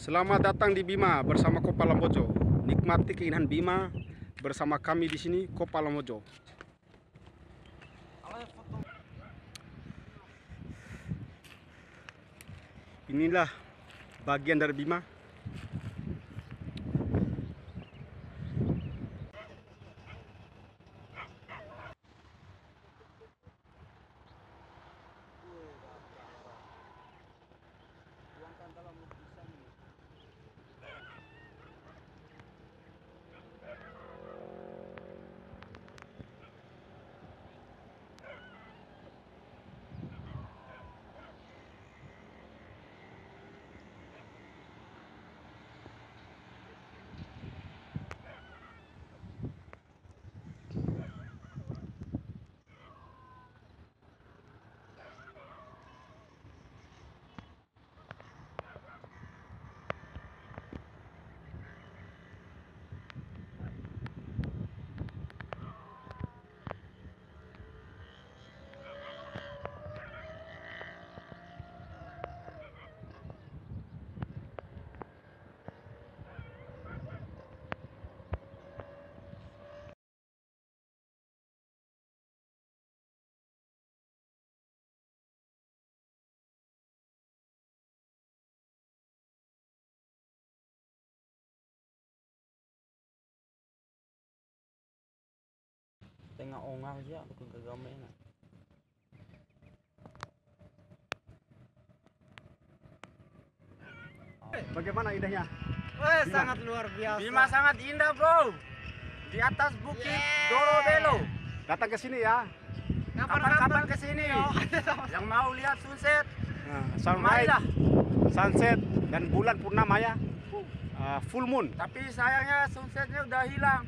Selamat datang di Bima bersama Kopa Lambojo. Nikmati keindahan Bima bersama kami di sini, Kopa Lambojo. Inilah bagian dari Bima. Tengah ongah aja aku ke gamenya. Bagaimana indahnya? Sangat luar biasa. Bima sangat indah, bro. Di atas bukit Dorobelo. Datang ke sini ya. Kapan-kapan ke sini. Yang mau lihat sunset, Nah, sunrise, sunset dan bulan purnama ya. Full moon. tapi sayangnya sunsetnya udah hilang.